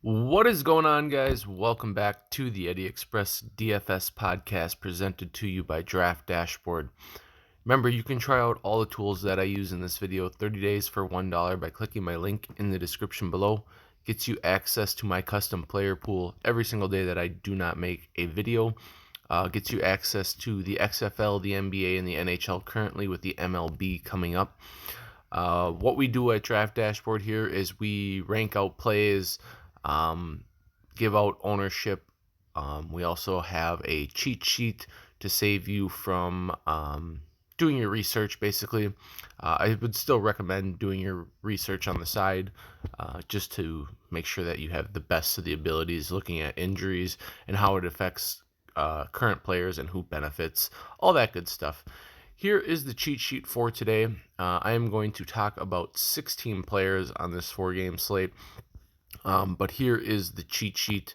What is going on, guys? Welcome back to the Eddie Express DFS podcast presented to you by Draft Dashboard. Remember, you can try out all the tools that I use in this video 30 days for $1 by clicking my link in the description below. Gets you access to my custom player pool every single day that I do not make a video. Gets you access to the XFL, the NBA, and the NHL currently with the MLB coming up. What we do at Draft Dashboard here is we rank out plays, give out ownership. We also have a cheat sheet to save you from doing your research, basically. I would still recommend doing your research on the side just to make sure that you have the best of the abilities, looking at injuries and how it affects current players and who benefits, all that good stuff. Here is the cheat sheet for today. I am going to talk about 16 players on this 4-game slate. But here is the cheat sheet.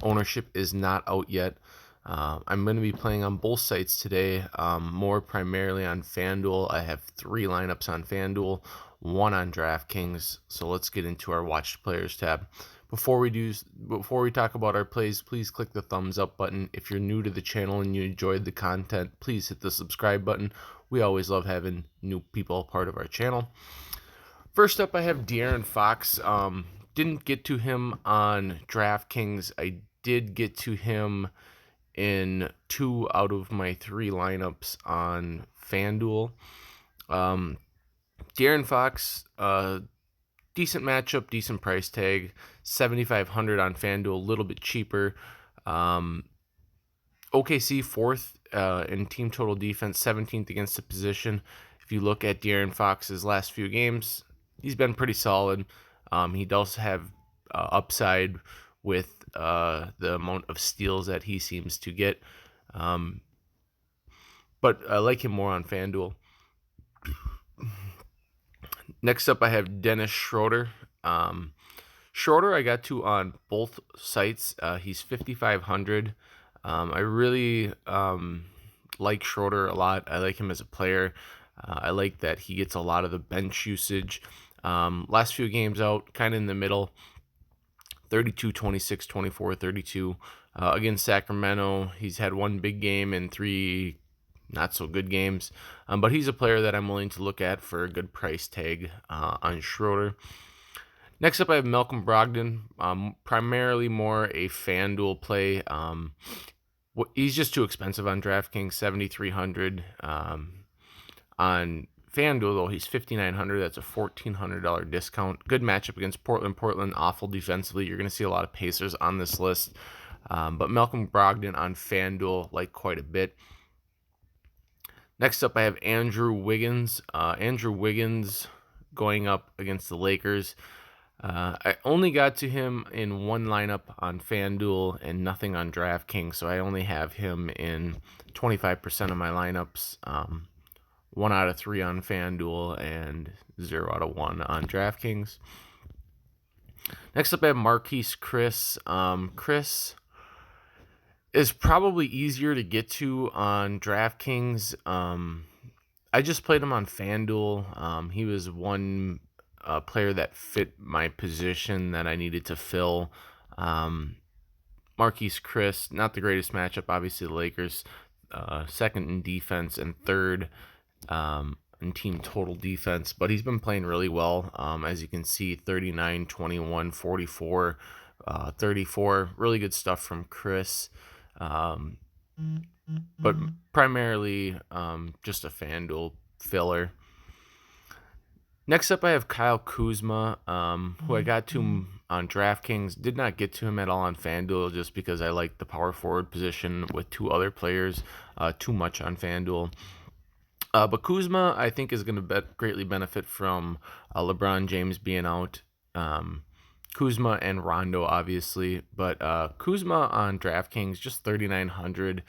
Ownership is not out yet. I'm going to be playing on both sites today, more primarily on FanDuel. I have 3 lineups on FanDuel, 1 on DraftKings. So let's get into our watched players tab. Before we talk about our plays, please click the thumbs up button. If you're new to the channel and you enjoyed the content, please hit the subscribe button. We always love having new people part of our channel. First up, I have De'Aaron Fox. Didn't get to him on DraftKings. I did get to him in 2 out of my 3 lineups on FanDuel. De'Aaron Fox, decent matchup, decent price tag, $7,500 on FanDuel, a little bit cheaper. OKC 4th in team total defense, 17th against the position. If you look at De'Aaron Fox's last few games, he's been pretty solid. He does have upside with the amount of steals that he seems to get. But I like him more on FanDuel. Next up, I have Dennis Schroeder. Schroeder I got to on both sites. He's 5,500. I really like Schroeder a lot. I like him as a player. I like that he gets a lot of the bench usage. Last few games out, kind of in the middle, 32, 26, 24, 32. Against Sacramento, he's had 1 big game and 3 not so good games. But he's a player that I'm willing to look at for a good price tag on Schroeder. Next up, I have Malcolm Brogdon, primarily more a FanDuel play. He's just too expensive on DraftKings, 7,300. On FanDuel, though, he's 5,900. That's a $1,400 discount. Good matchup against Portland. Portland, awful defensively. You're going to see a lot of Pacers on this list. But Malcolm Brogdon on FanDuel, like quite a bit. Next up, I have Andrew Wiggins. Andrew Wiggins going up against the Lakers. I only got to him in 1 lineup on FanDuel and nothing on DraftKings, so I only have him in 25% of my lineups. 1 out of 3 on FanDuel and 0 out of 1 on DraftKings. Next up, I have Marquise Chris. Chris is probably easier to get to on DraftKings. I just played him on FanDuel. He was one player that fit my position that I needed to fill. Marquise Chris, not the greatest matchup. Obviously, the Lakers, 2nd in defense and 3rd in team total defense. But he's been playing really well. As you can see, 39, 21, 44, 34. Really good stuff from Chris. But primarily just a FanDuel filler. Next up, I have Kyle Kuzma, who I got to on DraftKings. Did not get to him at all on FanDuel just because I like the power forward position with 2 other players too much on FanDuel. But Kuzma, I think, is going to greatly benefit from LeBron James being out. Kuzma and Rondo, obviously. But Kuzma on DraftKings, just 3,900.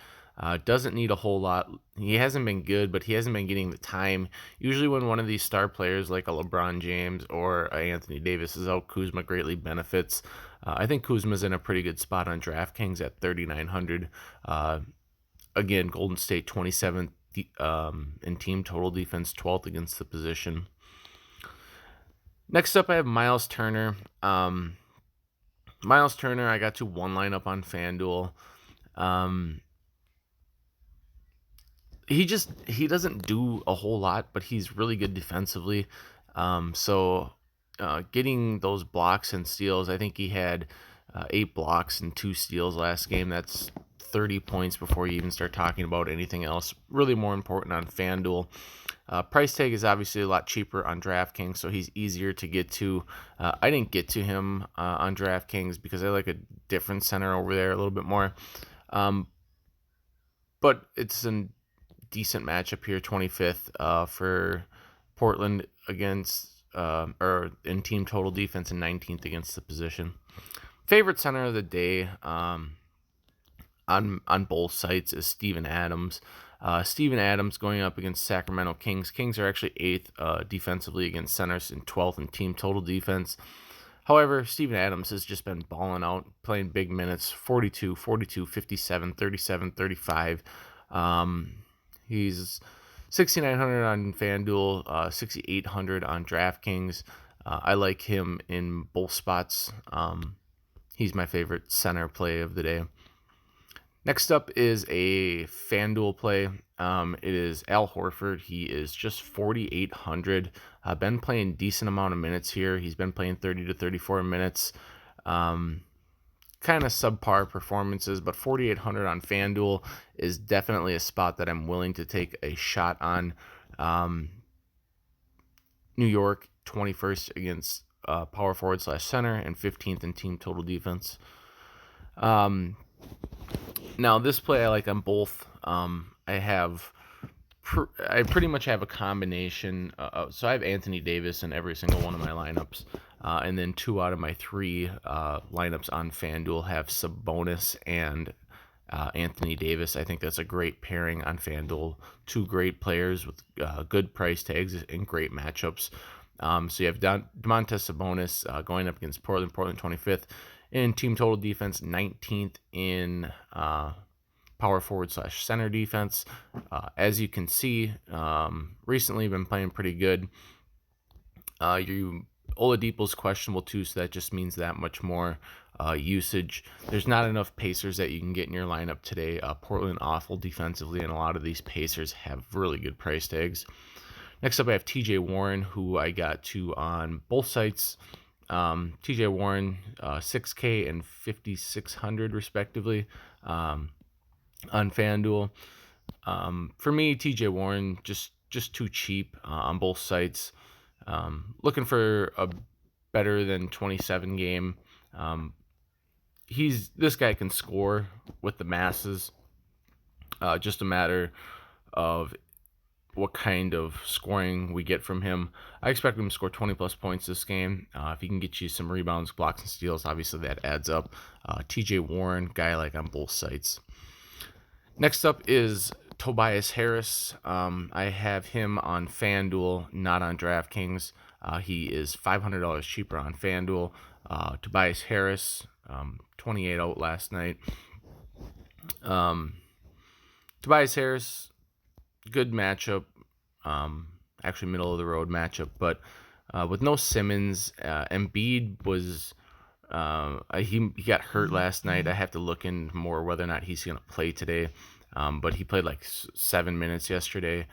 Doesn't need a whole lot. He hasn't been good, but he hasn't been getting the time. Usually when one of these star players like a LeBron James or a Anthony Davis is out, Kuzma greatly benefits. I think Kuzma's in a pretty good spot on DraftKings at 3,900. Again, Golden State 27th in team total defense, 12th against the position. Next up, I have Miles Turner. Miles Turner, I got to one lineup on FanDuel. Um, he doesn't do a whole lot, but he's really good defensively. Getting those blocks and steals, I think he had 8 blocks and 2 steals last game. That's 30 points before you even start talking about anything else. Really more important on FanDuel. Price tag is obviously a lot cheaper on DraftKings, so he's easier to get to. I didn't get to him on DraftKings because I like a different center over there a little bit more. But it's a decent matchup here, 25th for Portland against or in team total defense and 19th against the position. Favorite center of the day on both sites is Steven Adams. Steven Adams going up against Sacramento Kings. Kings are actually 8th defensively against centers and 12th in team total defense. However, Steven Adams has just been balling out, playing big minutes, 42, 42, 57, 37, 35. He's 6,900 on FanDuel, 6,800 on DraftKings. I like him in both spots. He's my favorite center play of the day. Next up is a FanDuel play. It is Al Horford. He is just 4,800. Been playing decent amount of minutes here. He's been playing 30 to 34 minutes. Kind of subpar performances, but 4,800 on FanDuel is definitely a spot that I'm willing to take a shot on. New York, 21st against power forward / center and 15th in team total defense. Now, this play I like on both. I pretty much have a combination. So I have Anthony Davis in every single one of my lineups. And then 2 out of my 3 lineups on FanDuel have Sabonis and Anthony Davis. I think that's a great pairing on FanDuel. 2 great players with good price tags and great matchups. So you have Domantas Sabonis going up against Portland 25th. In team total defense, 19th in power forward / center defense. As you can see, recently been playing pretty good. Oladipo's questionable too, so that just means that much more usage. There's not enough Pacers that you can get in your lineup today. Portland awful defensively, and a lot of these Pacers have really good price tags. Next up, I have TJ Warren, who I got to on both sites. TJ Warren, 6K and 5,600 respectively on FanDuel. For me, TJ Warren just too cheap on both sites. Looking for a better than 27 game. This guy can score with the masses. Just a matter of what kind of scoring we get from him. I expect him to score 20 plus points this game. If he can get you some rebounds, blocks, and steals, obviously that adds up. TJ Warren, guy I like on both sites. Next up is Tobias Harris. I have him on FanDuel, not on DraftKings. He is $500 cheaper on FanDuel. Tobias Harris, 28 out last night. Tobias Harris, good matchup, actually middle of the road matchup, but with no Simmons, Embiid was he got hurt last night. I have to look in more whether or not he's going to play today, but he played like 7 minutes yesterday.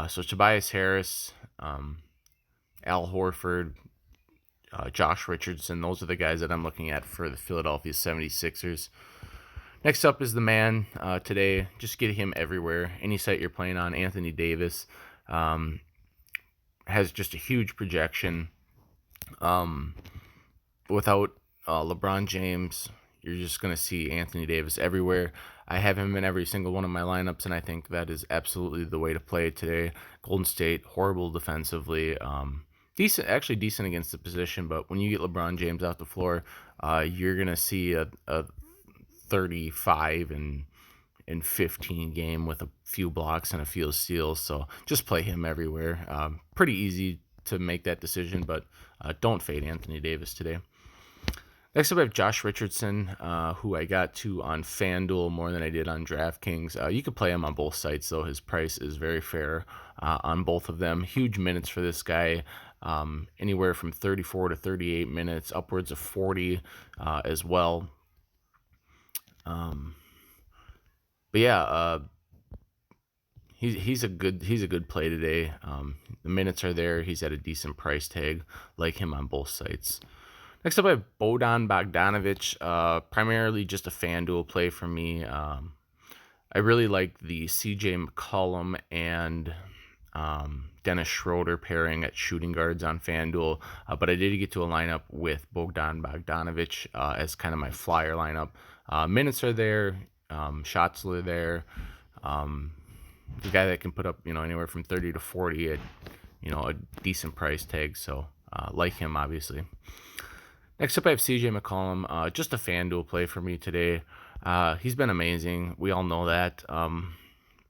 So Tobias Harris, Al Horford, Josh Richardson, those are the guys that I'm looking at for the Philadelphia 76ers. Next up is the man today. Just get him everywhere. Any site you're playing on. Anthony Davis has just a huge projection. Without LeBron James, you're just going to see Anthony Davis everywhere. I have him in every single one of my lineups, and I think that is absolutely the way to play today. Golden State, horrible defensively. Decent against the position, but when you get LeBron James out the floor, you're going to see a 35 and 15 game with a few blocks and a few steals. So just play him everywhere. Pretty easy to make that decision, but don't fade Anthony Davis today. Next up, I have Josh Richardson, who I got to on FanDuel more than I did on DraftKings. You could play him on both sites, though. His price is very fair on both of them. Huge minutes for this guy. anywhere from 34 to 38 minutes, upwards of 40 as well. But yeah, he's a good play today. The minutes are there. He's at a decent price tag. Like him on both sites. Next up, I have Bodan Bogdanovic. Primarily just a FanDuel play for me. I really like the CJ McCollum and Dennis Schroeder pairing at shooting guards on FanDuel, but I did get to a lineup with Bogdan Bogdanovic as kind of my flyer lineup. Minutes are there, shots are there. The guy that can put up anywhere from 30 to 40 at a decent price tag. So like him obviously. Next up, I have CJ McCollum. Just a FanDuel play for me today. He's been amazing. We all know that.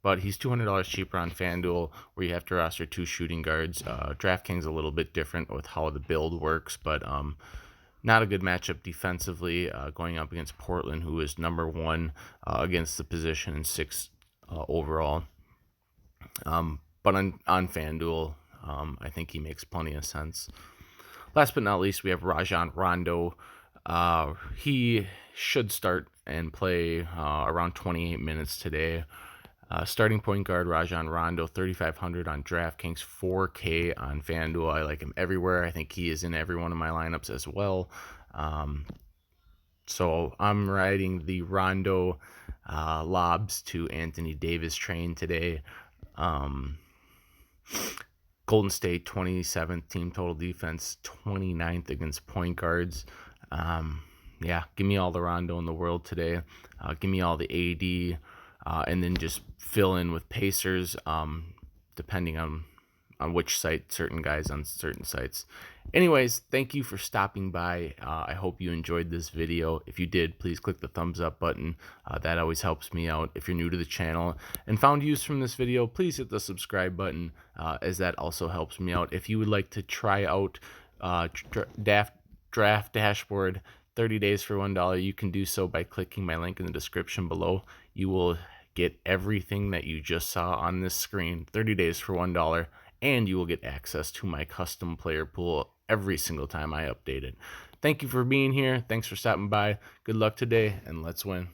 But he's $200 cheaper on FanDuel, where you have to roster 2 shooting guards. DraftKings a little bit different with how the build works, but not a good matchup defensively, going up against Portland, who is number 1 against the position and 6 overall. But on FanDuel, I think he makes plenty of sense. Last but not least, we have Rajon Rondo. He should start and play around 28 minutes today. Starting point guard Rajon Rondo, 3,500 on DraftKings, 4K on FanDuel. I like him everywhere. I think he is in every one of my lineups as well. So I'm riding the Rondo lobs to Anthony Davis train today. Golden State, 27th team total defense, 29th against point guards. Yeah, give me all the Rondo in the world today. Give me all the AD. And then just fill in with Pacers, depending on which site, certain guys on certain sites. Anyways, thank you for stopping by. I hope you enjoyed this video. If you did, please click the thumbs up button. That always helps me out. If you're new to the channel and found use from this video, please hit the subscribe button, as that also helps me out. If you would like to try out Draft Dashboard 30 days for $1, you can do so by clicking my link in the description below. You will get everything that you just saw on this screen, 30 days for $1, and you will get access to my custom player pool every single time I update it. Thank you for being here. Thanks for stopping by. Good luck today, and let's win.